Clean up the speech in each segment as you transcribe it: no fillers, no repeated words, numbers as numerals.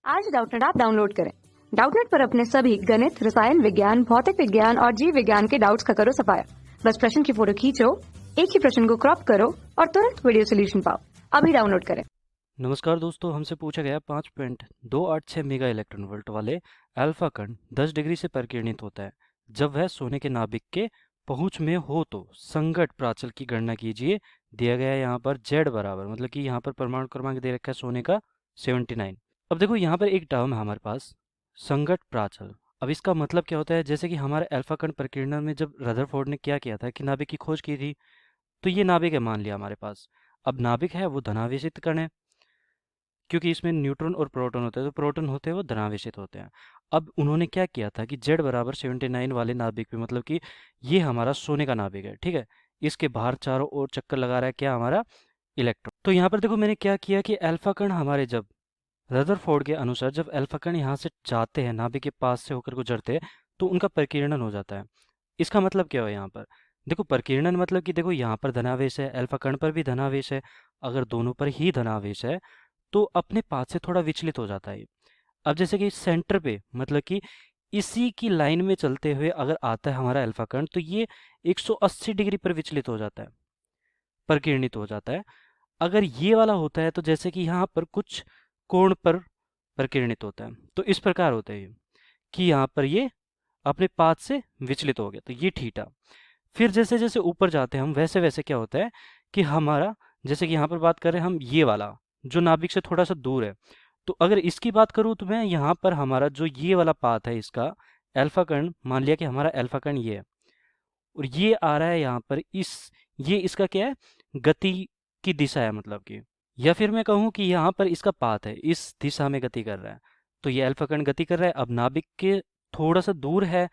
आज Doubtnut app download करें। Doubtnut पर अपने सभी गणित, रसायन विज्ञान, भौतिक विज्ञान और जीव विज्ञान के डाउट्स का करो सफाया। बस प्रश्न की फोटो खींचो, एक ही प्रश्न को क्रॉप करो और तुरंत वीडियो सोल्यूशन पाओ। अभी डाउनलोड करें। नमस्कार दोस्तों, हमसे पूछा गया 5.286 मेगा इलेक्ट्रॉन वोल्ट वाले अल्फा कण 10 डिग्री से परिकिरणित होता है जब वह सोने के नाभिक के पहुंच में हो तो संगत प्राचल की गणना कीजिए। दिया गया है यहाँ पर Z बराबर, मतलब कि यहाँ पर परमाणु क्रमांक दे रखा है सोने का 79। अब देखो यहाँ पर एक टर्म है हमारे पास, संगत प्राचल। अब इसका मतलब क्या होता है, जैसे कि हमारे अल्फा कण परिकिरण में जब रदरफोर्ड ने क्या किया था कि नाभिक की खोज की थी, तो ये नाभिक है मान लिया हमारे पास। अब नाभिक है वो धनावेशित कण है, क्योंकि इसमें न्यूट्रॉन और प्रोटॉन होते हैं, तो प्रोटॉन होते हैं वो धनावेशित होते हैं। अब उन्होंने क्या किया था कि Z बराबर 79 वाले नाभिक पे, मतलब कि ये हमारा सोने का नाभिक है, ठीक है। इसके बाहर चारों ओर चक्कर लगा रहा है क्या, हमारा इलेक्ट्रॉन। तो यहाँ पर देखो मैंने क्या किया कि अल्फा कण हमारे, जब रदरफोर्ड के अनुसार जब अल्फा कण यहाँ से जाते हैं नाभिक के पास से होकर गुजरते हैं, तो उनका परिकीर्णन हो जाता है। इसका मतलब क्या है यहाँ पर, देखो परिकीर्णन मतलब कि देखो यहाँ पर धनावेश है, अल्फा कण पर भी धनावेश है। अगर दोनों पर ही धनावेश है तो अपने पाथ से थोड़ा विचलित हो जाता है ये। अब जैसे कि सेंटर पे, मतलब कि इसी की लाइन में चलते हुए अगर आता है हमारा अल्फा कण, तो ये 180 डिग्री पर विचलित हो जाता है, परिकीर्णित हो जाता है। अगर ये वाला होता है तो जैसे कि यहाँ पर कुछ कोण पर परिकीर्णित होता है, तो इस प्रकार होता है ये कि यहाँ पर ये अपने पाथ से विचलित हो गया, तो ये थीटा। फिर जैसे जैसे ऊपर जाते हैं हम, वैसे वैसे क्या होता है कि हमारा, जैसे कि यहाँ पर बात कर रहे हैं हम ये वाला जो नाभिक से थोड़ा सा दूर है, तो अगर इसकी बात करूँ तो मैं यहाँ पर हमारा जो ये वाला पाथ है इसका, अल्फा कण, मान लिया कि हमारा अल्फा कण ये है और ये आ रहा है यहाँ पर, ये इसका क्या है, गति की दिशा है, मतलब कि, या फिर मैं कहूँ कि यहाँ पर इसका पाथ है, इस दिशा में गति कर रहा है। तो ये अल्फा कण गति कर रहा है, अब नाभिक के थोड़ा सा दूर है,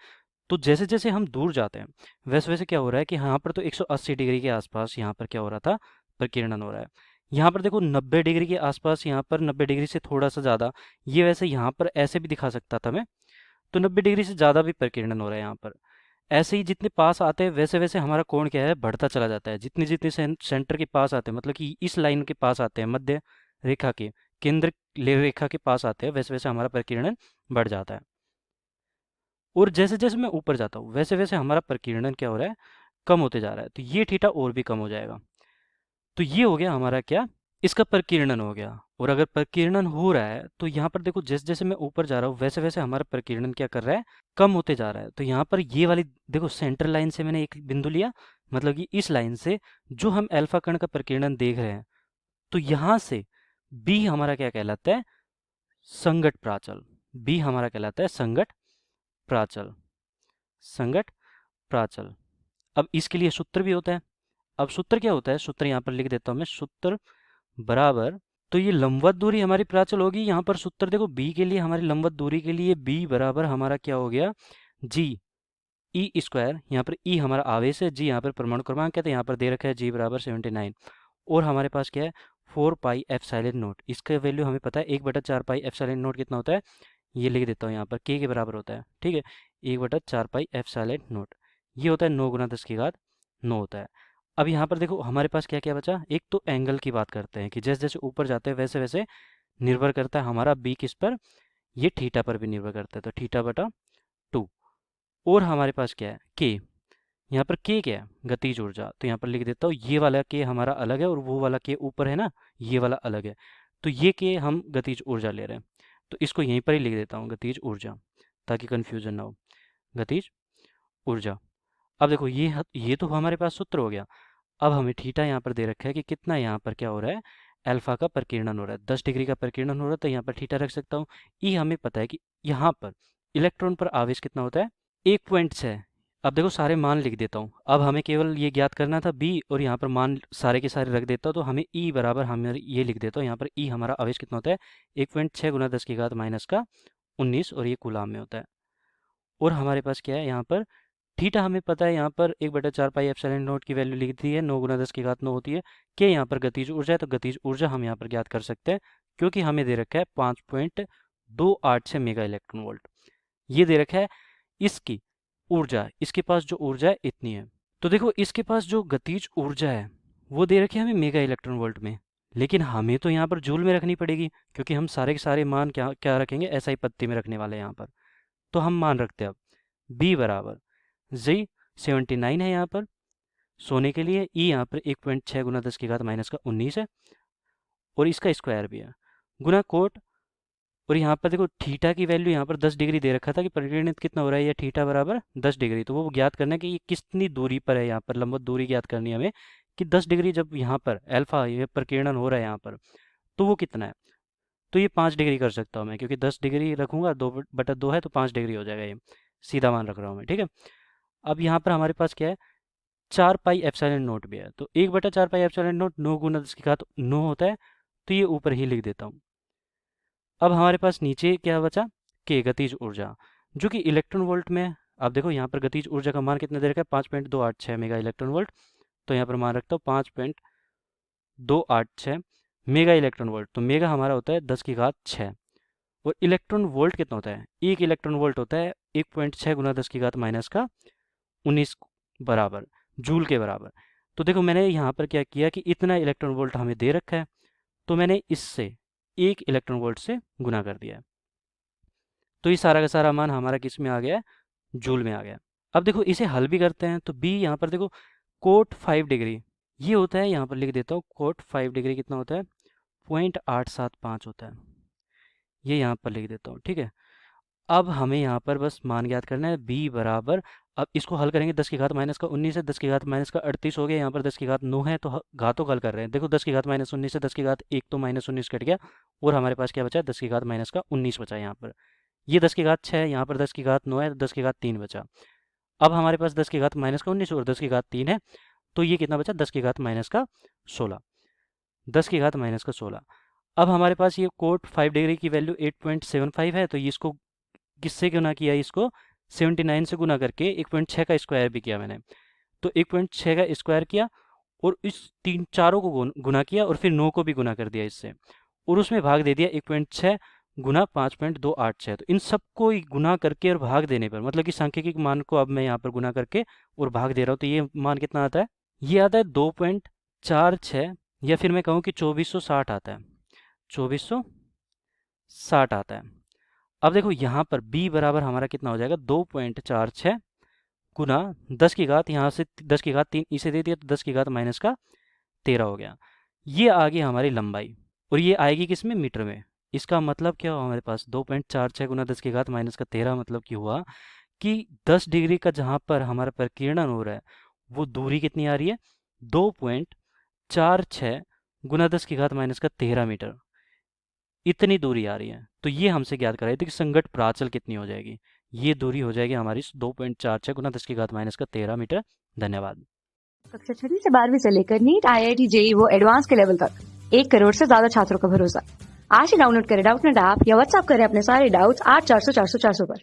तो जैसे जैसे हम दूर जाते हैं वैसे वैसे क्या हो रहा है कि यहाँ पर तो 180 डिग्री के आसपास यहाँ पर क्या हो रहा था, प्रकीर्णन हो रहा है। यहाँ पर देखो 90 डिग्री के आसपास, यहाँ पर 90 डिग्री से थोड़ा सा ज़्यादा, ये वैसे यहाँ पर ऐसे भी दिखा सकता था मैं, तो 90 डिग्री से ज़्यादा भी प्रकीर्णन हो रहा है यहाँ पर। ऐसे ही जितने पास आते हैं वैसे वैसे हमारा कोण क्या है, बढ़ता चला जाता है। जितने जितने सेंटर के पास आते हैं, मतलब कि इस लाइन के पास आते हैं, मध्य रेखा के केंद्र रेखा के पास आते हैं, वैसे वैसे हमारा प्रकीर्णन बढ़ जाता है। और जैसे जैसे मैं ऊपर जाता हूँ वैसे वैसे हमारा प्रकीर्णन क्या हो रहा है, कम होते जा रहा है, तो ये थीटा और भी कम हो जाएगा। तो ये हो गया हमारा क्या, इसका प्रकीर्णन हो गया। और अगर प्रकीर्णन हो रहा है तो यहाँ पर देखो जैसे जैसे मैं ऊपर जा रहा हूँ वैसे वैसे हमारा प्रकीर्णन क्या कर रहा है, कम होते जा रहा है। तो यहाँ पर ये वाली देखो सेंटर लाइन से मैंने एक बिंदु लिया, मतलब कि इस लाइन से जो हम अल्फा कण का प्रकीर्णन देख रहे हैं, तो यहाँ से बी हमारा क्या कहलाता है, संगत प्राचल। बी हमारा कहलाता है संगत प्राचल, संगत प्राचल। अब इसके लिए सूत्र भी होता है। अब सूत्र क्या होता है, सूत्र यहाँ पर लिख देता हूँ मैं, सूत्र बराबर, तो ये लंबवत दूरी हमारी प्राचल होगी। यहाँ पर सूत्र देखो बी के लिए, हमारी लंबवत दूरी के लिए बी बराबर हमारा क्या हो गया, जी ई स्क्वायर। यहाँ पर ई हमारा आवेश है, जी यहाँ पर परमाणु क्रमांक है, तो यहाँ पर दे रखा है जी बराबर 79। और हमारे पास क्या है, 4 पाई एप्सिलॉन नॉट। इसका वैल्यू हमें पता है 1/4 पाई एप्सिलॉन नॉट कितना होता है, ये लिख देता हूँ यहाँ पर, के बराबर होता है, ठीक है। 1/4 पाई एप्सिलॉन नॉट, ये होता है 9 गुना 10 की घात 9 होता है। अब यहाँ पर देखो हमारे पास क्या क्या बचा, एक तो एंगल की बात करते हैं कि जैसे जैसे ऊपर जाते हैं वैसे वैसे निर्भर करता है हमारा बी किस पर, ये थीटा पर भी निर्भर करता है, तो थीटा/2। और हमारे पास क्या है, के। यहाँ पर के क्या है, गतिज ऊर्जा, तो यहाँ पर लिख देता हूँ, ये वाला के हमारा अलग है और वो वाला के ऊपर है ना, ये वाला अलग है। तो ये के हम गतिज ऊर्जा ले रहे हैं, तो इसको यहीं पर ही लिख देता हूँ, गतिज ऊर्जा, ताकि कन्फ्यूजन ना हो, गतिज ऊर्जा। अब देखो ये तो हमारे पास सूत्र हो गया। अब हमें थीटा यहाँ पर दे रखा है कि कितना यहाँ पर क्या हो रहा है, अल्फा का प्रकीर्णन हो रहा है, 10 डिग्री का प्रकीर्णन हो रहा है, तो यहाँ पर थीटा रख सकता हूँ। ई हमें पता है कि यहाँ पर इलेक्ट्रॉन पर आवेश कितना होता है, 1.6। अब देखो सारे मान लिख देता हूँ, अब हमें केवल ये ज्ञात करना था बी, और यहाँ पर मान सारे के सारे रख देता हूँ, तो हमें ई बराबर, हमें ये लिख देता हूँ यहाँ पर, ई हमारा आवेश कितना होता है, 1.6 गुना 10 की घात माइनस का 19, और ये कूलाम में होता है। और हमारे पास क्या है यहाँ पर, थीटा हमें पता है, यहाँ पर 1/4 पाई एप्सिलॉन नॉट की वैल्यू लिख दी है, 9 गुना 10 की घात 9 होती है। कि यहाँ पर गतिज ऊर्जा है, तो गतिज ऊर्जा हम यहाँ पर ज्ञात कर सकते हैं, क्योंकि हमें दे रखा है 5.286 मेगा इलेक्ट्रॉन वोल्ट, ये दे रखा है इसकी ऊर्जा, इसके पास जो ऊर्जा है इतनी है। तो देखो इसके पास जो गतिज ऊर्जा है वो दे रखी है हमें मेगा इलेक्ट्रॉन वोल्ट में, लेकिन हमें तो यहाँ पर जूल में रखनी पड़ेगी, क्योंकि हम सारे के सारे मान क्या क्या रखेंगे, एसआई पत्ती में रखने वाले हैं यहाँ पर। तो हम मान रखते हैं अब बी बराबर जी 79 है यहाँ पर सोने के लिए, ई यहाँ पर 1.6 गुना 10 की घात माइनस का 19 है, और इसका स्क्वायर भी है, गुना कोट, और यहाँ पर देखो थीटा की वैल्यू यहाँ पर 10 डिग्री दे रखा था कि परिगणित कितना हो रहा है, ये थीटा बराबर 10 डिग्री। तो वो ज्ञात करना है कि ये कितनी दूरी पर है, यहाँ पर लंबवत दूरी ज्ञात करनी है हमें कि 10 डिग्री जब यहाँ पर अल्फा ये प्रकीर्णन हो रहा है यहाँ पर, तो वो कितना है। तो ये 5 डिग्री कर सकता हूँ मैं, क्योंकि 10 डिग्री रखूँगा 2/2 है तो 5 डिग्री हो जाएगा, ये सीधा मान रख रहा हूँ मैं, ठीक है। अब यहाँ पर हमारे पास क्या है, 4 पाई एप्सिलॉन नोट भी है, तो 1/4 पाई एप्सिलॉन नोट 9 गुना 10 की घात 9 होता है, तो ये ऊपर ही लिख देता हूँ। अब हमारे पास नीचे क्या बचा, के गतिज ऊर्जा, जो कि इलेक्ट्रॉन वोल्ट में, आप देखो यहाँ पर गतिज ऊर्जा का मान कितना दे रखा है, 5.286 मेगा इलेक्ट्रॉन वोल्ट। तो यहाँ पर मान रखता हूँ 5.286 मेगा इलेक्ट्रॉन वोल्ट। तो मेगा हमारा होता है 10 की घात 6, और इलेक्ट्रॉन वोल्ट कितना होता है, एक इलेक्ट्रॉन वोल्ट होता है 1.6 गुना 10 की घात माइनस का 19 बराबर जूल के बराबर। तो देखो मैंने यहाँ पर क्या किया कि इतना इलेक्ट्रॉन वोल्ट हमें दे रखा है, तो मैंने इससे 1 इलेक्ट्रॉन वोल्ट से गुना कर दिया है। तो ये सारा का सारा मान हमारा किस में आ गया है, जूल में आ गया। अब देखो इसे हल भी करते हैं, तो बी यहाँ पर देखो कोट 5 डिग्री ये होता है, यहाँ पर लिख देता हूँ कोट 5 डिग्री कितना होता है, 0.875 होता है, ये यहाँ पर लिख देता हूँ, ठीक है। अब हमें यहाँ पर बस मान ज्ञात करना है, बी बराबर, अब इसको हल करेंगे, 10 की घात माइनस का 19 है, 10 की घात माइनस का 38 हो गया, यहाँ पर 10 की घात 9 है, तो घातों का हल कर रहे हैं। देखो 10 की घात माइनस 19 है, 10 की घात 1 तो माइनस 19 कट गया, और हमारे पास क्या बचा, 10 की घात माइनस का 19 बचा यहाँ पर। ये 10 की घात 6 है, यहाँ पर 10 की घात 9 है, तो 10 की घात 3 बचा। अब हमारे पास 10 की घात माइनस का 19 और 10 की घात 3 है, तो ये कितना बचा, 10 की घात माइनस का 16, 10 की घात माइनस का 16। अब हमारे पास ये कोट 5 डिग्री की वैल्यू 8.75 है, तो ये इसको किससे गुना किया, इसको 79 से गुना करके 1.6 का स्क्वायर भी किया मैंने, तो 1.6 का स्क्वायर किया, और इस तीन चारों को गुना किया, और फिर 9 को भी गुना कर दिया इससे, और उसमें भाग दे दिया 1.6 गुना 5.286। तो इन सबको गुना करके और भाग देने पर, मतलब कि सांख्यिकी मान को अब मैं यहाँ पर गुना करके और भाग दे रहा हूँ, तो ये मान कितना आता है, ये आता है 2.46, या फिर मैं कहूँ कि 2460 आता है, 2460 आता है। अब देखो यहाँ पर b बराबर हमारा कितना हो जाएगा, 2.46 गुना 10 की घात, यहाँ से 10 की घात 3 इसे दे दिया, तो 10 की घात माइनस का 13 हो गया। ये आ गई हमारी लंबाई, और ये आएगी किस में, मीटर में। इसका मतलब क्या हुआ हमारे पास, 2.46 गुना 10 की घात माइनस का 13, मतलब कि हुआ कि 10 डिग्री का जहाँ पर हमारा प्रकीर्णन हो रहा है, वो दूरी कितनी आ रही है, 2.46 गुना 10 की घात माइनस का 13 मीटर, इतनी दूरी आ रही है। तो ये हमसे ज्ञात कराई थी कि संगत प्राचल कितनी हो जाएगी, ये दूरी हो जाएगी हमारी 2.46 गुना 10 की घात माइनस का 13 मीटर। धन्यवाद। कक्षा 6वीं से 12वीं से लेकर नीट, IIT, JEE वो एडवांस के लेवल तक 1 करोड़ से ज्यादा छात्रों का भरोसा। आज ही डाउनलोड करें डाउटनेट ऐप या व्हाट्सएप करें अपने सारे डाउट्स 8400 400 400 पर।